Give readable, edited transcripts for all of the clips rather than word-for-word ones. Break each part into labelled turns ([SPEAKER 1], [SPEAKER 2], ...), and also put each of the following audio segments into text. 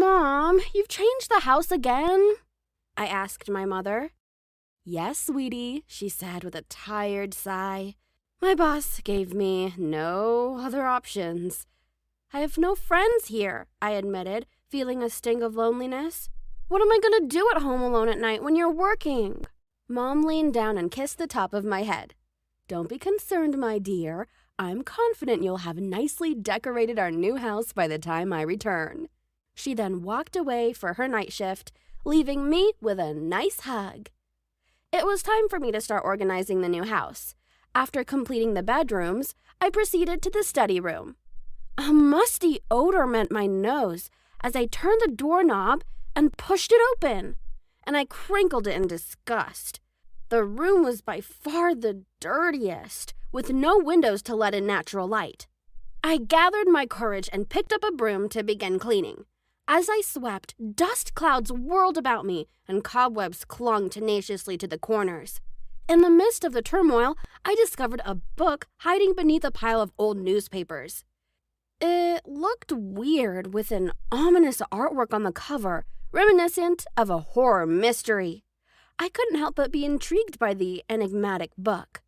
[SPEAKER 1] Mom, you've changed the house again? I asked my mother. Yes, sweetie, she said with a tired sigh. My boss gave me no other options. I have no friends here, I admitted, feeling a sting of loneliness. What am I going to do at home alone at night when you're working? Mom leaned down and kissed the top of my head. Don't be concerned, my dear. I'm confident you'll have nicely decorated our new house by the time I return. She then walked away for her night shift, leaving me with a nice hug. It was time for me to start organizing the new house. After completing the bedrooms, I proceeded to the study room. A musty odor met my nose as I turned the doorknob and pushed it open, and I crinkled it in disgust. The room was by far the dirtiest, with no windows to let in natural light. I gathered my courage and picked up a broom to begin cleaning. As I swept, dust clouds whirled about me, and cobwebs clung tenaciously to the corners. In the midst of the turmoil, I discovered a book hiding beneath a pile of old newspapers. It looked weird, with an ominous artwork on the cover, reminiscent of a horror mystery. I couldn't help but be intrigued by the enigmatic book.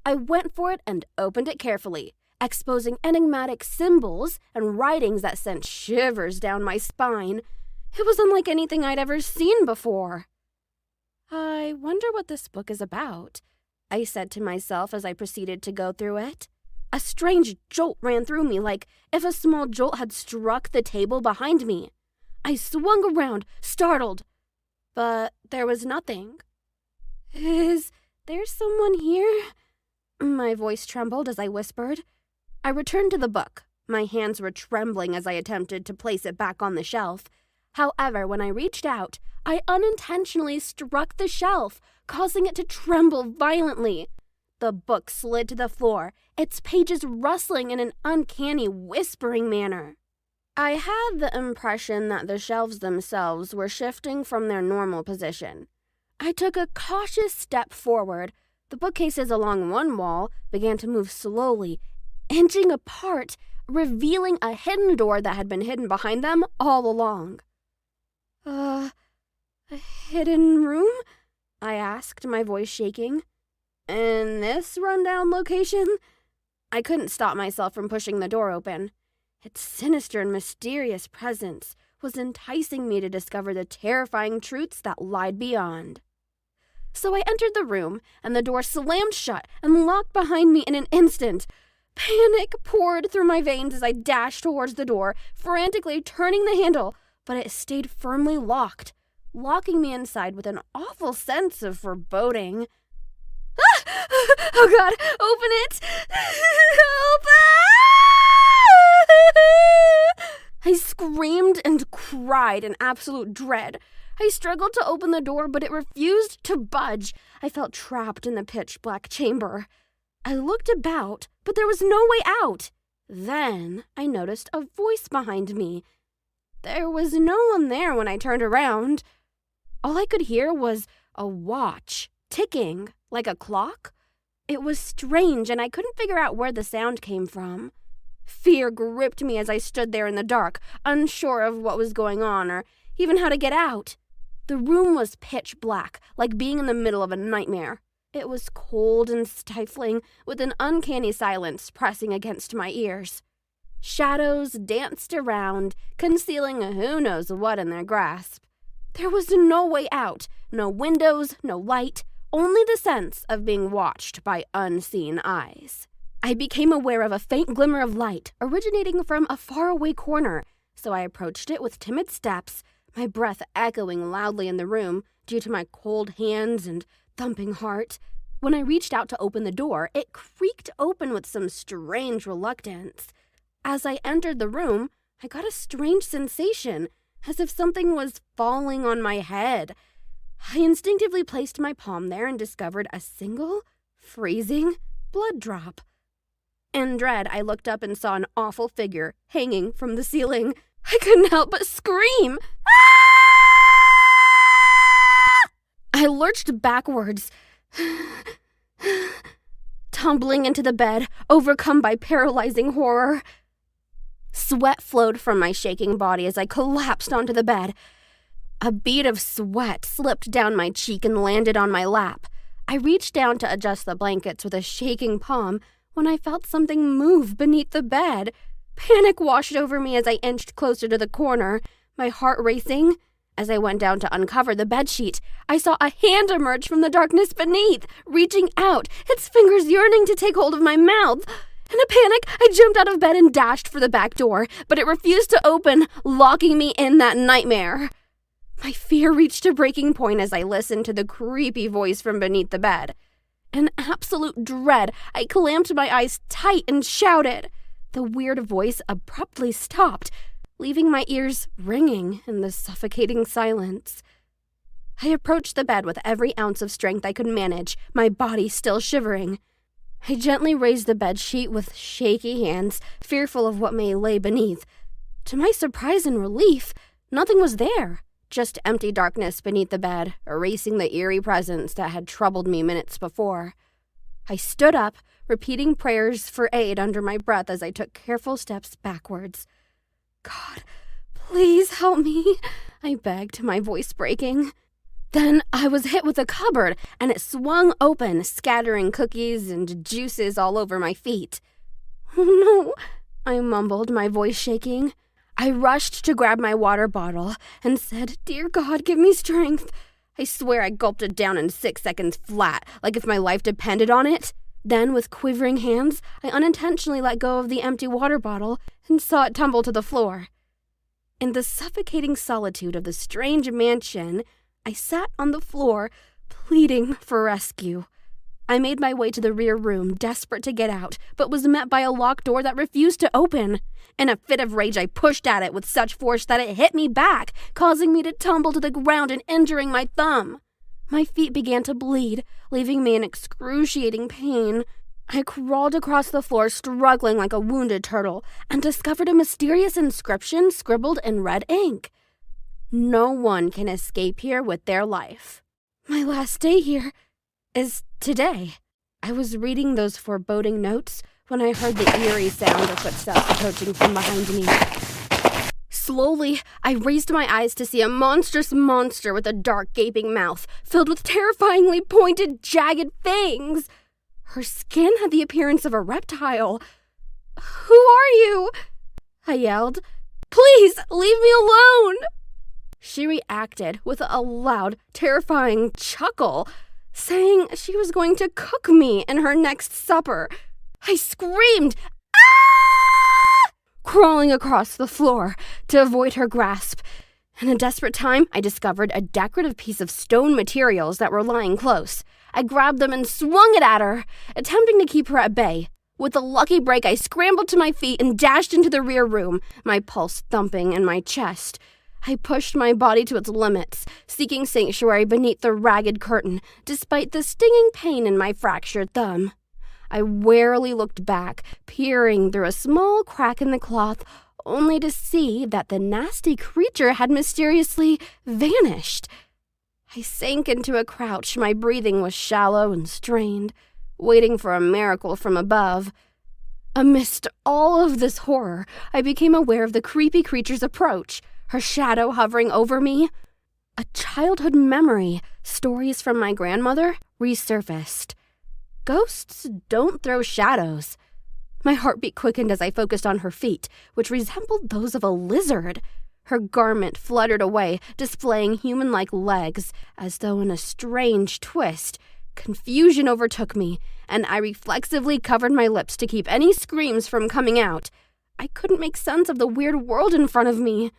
[SPEAKER 1] I went for it and opened it carefully, exposing enigmatic symbols and writings that sent shivers down my spine. It was unlike anything I'd ever seen before. I wonder what this book is about, I said to myself as I proceeded to go through it. A strange jolt ran through me, like if a small jolt had struck the table behind me. I swung around, startled, but there was nothing. Is there someone here? My voice trembled as I whispered. I returned to the book. My hands were trembling as I attempted to place it back on the shelf. However, when I reached out, I unintentionally struck the shelf, causing it to tremble violently. The book slid to the floor, its pages rustling in an uncanny, whispering manner. I had the impression that the shelves themselves were shifting from their normal position. I took a cautious step forward. The bookcases along one wall began to move slowly, inching apart, revealing a hidden door that had been hidden behind them all along. A hidden room? I asked, my voice shaking. In this rundown location? I couldn't stop myself from pushing the door open. Its sinister and mysterious presence was enticing me to discover the terrifying truths that lied beyond. So I entered the room, and the door slammed shut and locked behind me in an instant. Panic poured through my veins as I dashed towards the door, frantically turning the handle, but it stayed firmly locked, locking me inside with an awful sense of foreboding. Ah! Oh God, open it! Open! I screamed and cried in absolute dread. I struggled to open the door, but it refused to budge. I felt trapped in the pitch-black chamber. I looked about, but there was no way out. Then I noticed a voice behind me. There was no one there when I turned around. All I could hear was a watch ticking like a clock. It was strange, and I couldn't figure out where the sound came from. Fear gripped me as I stood there in the dark, unsure of what was going on or even how to get out. The room was pitch black, like being in the middle of a nightmare. It was cold and stifling, with an uncanny silence pressing against my ears. Shadows danced around, concealing who knows what in their grasp. There was no way out, no windows, no light, only the sense of being watched by unseen eyes. I became aware of a faint glimmer of light originating from a faraway corner, so I approached it with timid steps, my breath echoing loudly in the room due to my cold hands and thumping heart. When I reached out to open the door, it creaked open with some strange reluctance. As I entered the room, I got a strange sensation, as if something was falling on my head. I instinctively placed my palm there and discovered a single, freezing blood drop. In dread, I looked up and saw an awful figure hanging from the ceiling. I couldn't help but scream. Ah! I lurched backwards, tumbling into the bed, overcome by paralyzing horror. Sweat flowed from my shaking body as I collapsed onto the bed. A bead of sweat slipped down my cheek and landed on my lap. I reached down to adjust the blankets with a shaking palm when I felt something move beneath the bed. Panic washed over me as I inched closer to the corner, my heart racing. As I went down to uncover the bedsheet, I saw a hand emerge from the darkness beneath, reaching out, its fingers yearning to take hold of my mouth. In a panic, I jumped out of bed and dashed for the back door, but it refused to open, locking me in that nightmare. My fear reached a breaking point as I listened to the creepy voice from beneath the bed. In absolute dread, I clamped my eyes tight and shouted. The weird voice abruptly stopped, leaving my ears ringing in the suffocating silence. I approached the bed with every ounce of strength I could manage, my body still shivering. I gently raised the bedsheet with shaky hands, fearful of what may lay beneath. To my surprise and relief, nothing was there, just empty darkness beneath the bed, erasing the eerie presence that had troubled me minutes before. I stood up, repeating prayers for aid under my breath as I took careful steps backwards. "God, please help me," I begged, my voice breaking. Then I was hit with a cupboard, and it swung open, scattering cookies and juices all over my feet. "Oh no," I mumbled, my voice shaking. I rushed to grab my water bottle and said, "Dear God, give me strength." I swear I gulped it down in 6 seconds flat, like if my life depended on it. Then, with quivering hands, I unintentionally let go of the empty water bottle and saw it tumble to the floor. In the suffocating solitude of the strange mansion, I sat on the floor, pleading for rescue. I made my way to the rear room, desperate to get out, but was met by a locked door that refused to open. In a fit of rage, I pushed at it with such force that it hit me back, causing me to tumble to the ground and injuring my thumb. My feet began to bleed, leaving me in excruciating pain. I crawled across the floor, struggling like a wounded turtle, and discovered a mysterious inscription scribbled in red ink. "No one can escape here with their life. My last day here is today." I was reading those foreboding notes when I heard the eerie sound of footsteps approaching from behind me. Slowly, I raised my eyes to see a monstrous monster with a dark, gaping mouth filled with terrifyingly pointed, jagged fangs. Her skin had the appearance of a reptile. "Who are you?" I yelled. "Please, leave me alone!" She reacted with a loud, terrifying chuckle, saying she was going to cook me in her next supper. I screamed, "Ah!" crawling across the floor to avoid her grasp. In a desperate time, I discovered a decorative piece of stone materials that were lying close. I grabbed them and swung it at her, attempting to keep her at bay. With a lucky break, I scrambled to my feet and dashed into the rear room, my pulse thumping in my chest. I pushed my body to its limits, seeking sanctuary beneath the ragged curtain, despite the stinging pain in my fractured thumb. I warily looked back, peering through a small crack in the cloth, only to see that the nasty creature had mysteriously vanished. I sank into a crouch, my breathing was shallow and strained, waiting for a miracle from above. Amidst all of this horror, I became aware of the creepy creature's approach, her shadow hovering over me. A childhood memory, stories from my grandmother, resurfaced. Ghosts don't throw shadows. My heartbeat quickened as I focused on her feet, which resembled those of a lizard. Her garment fluttered away, displaying human-like legs, as though in a strange twist. Confusion overtook me, and I reflexively covered my lips to keep any screams from coming out. I couldn't make sense of the weird world in front of me.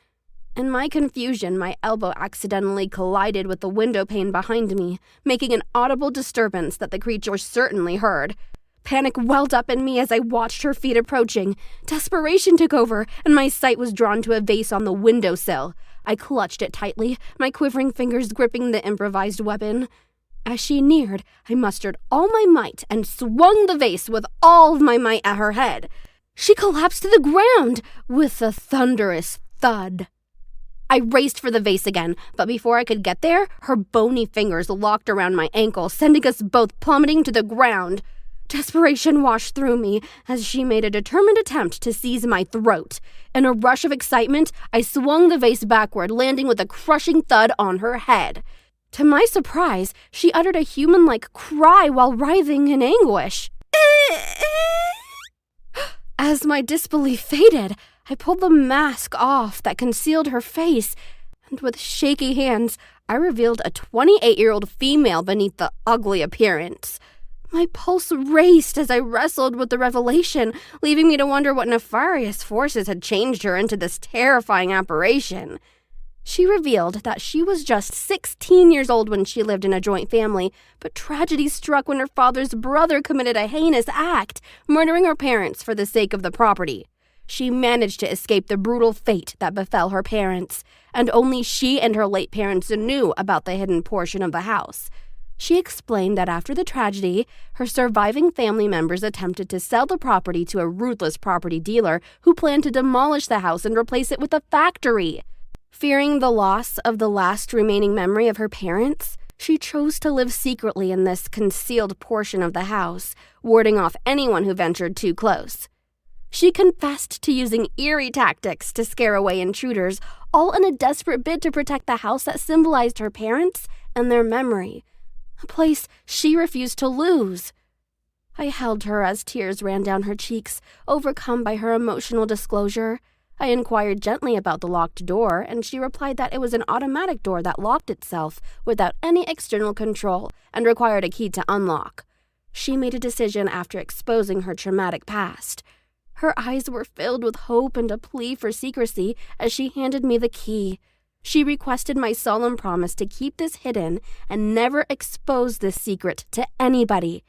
[SPEAKER 1] In my confusion, my elbow accidentally collided with the window pane behind me, making an audible disturbance that the creature certainly heard. Panic welled up in me as I watched her feet approaching. Desperation took over, and my sight was drawn to a vase on the windowsill. I clutched it tightly, my quivering fingers gripping the improvised weapon. As she neared, I mustered all my might and swung the vase with all of my might at her head. She collapsed to the ground with a thunderous thud. I raced for the vase again, but before I could get there, her bony fingers locked around my ankle, sending us both plummeting to the ground. Desperation washed through me as she made a determined attempt to seize my throat. In a rush of excitement, I swung the vase backward, landing with a crushing thud on her head. To my surprise, she uttered a human-like cry while writhing in anguish. As my disbelief faded, I pulled the mask off that concealed her face, and with shaky hands, I revealed a 28-year-old female beneath the ugly appearance. My pulse raced as I wrestled with the revelation, leaving me to wonder what nefarious forces had changed her into this terrifying apparition. She revealed that she was just 16 years old when she lived in a joint family, but tragedy struck when her father's brother committed a heinous act, murdering her parents for the sake of the property. She managed to escape the brutal fate that befell her parents, and only she and her late parents knew about the hidden portion of the house. She explained that after the tragedy, her surviving family members attempted to sell the property to a ruthless property dealer who planned to demolish the house and replace it with a factory. Fearing the loss of the last remaining memory of her parents, she chose to live secretly in this concealed portion of the house, warding off anyone who ventured too close. She confessed to using eerie tactics to scare away intruders, all in a desperate bid to protect the house that symbolized her parents and their memory, a place she refused to lose. I held her as tears ran down her cheeks, overcome by her emotional disclosure. I inquired gently about the locked door, and she replied that it was an automatic door that locked itself without any external control and required a key to unlock. She made a decision after exposing her traumatic past. Her eyes were filled with hope and a plea for secrecy as she handed me the key. She requested my solemn promise to keep this hidden and never expose this secret to anybody.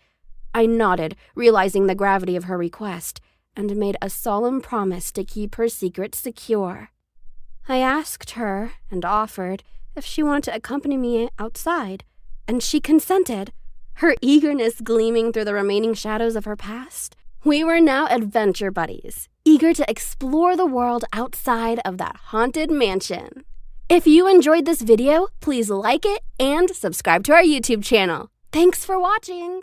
[SPEAKER 1] I nodded, realizing the gravity of her request, and made a solemn promise to keep her secret secure. I asked her and offered if she wanted to accompany me outside, and she consented, her eagerness gleaming through the remaining shadows of her past. We were now adventure buddies, eager to explore the world outside of that haunted mansion. If you enjoyed this video, please like it and subscribe to our YouTube channel. Thanks for watching!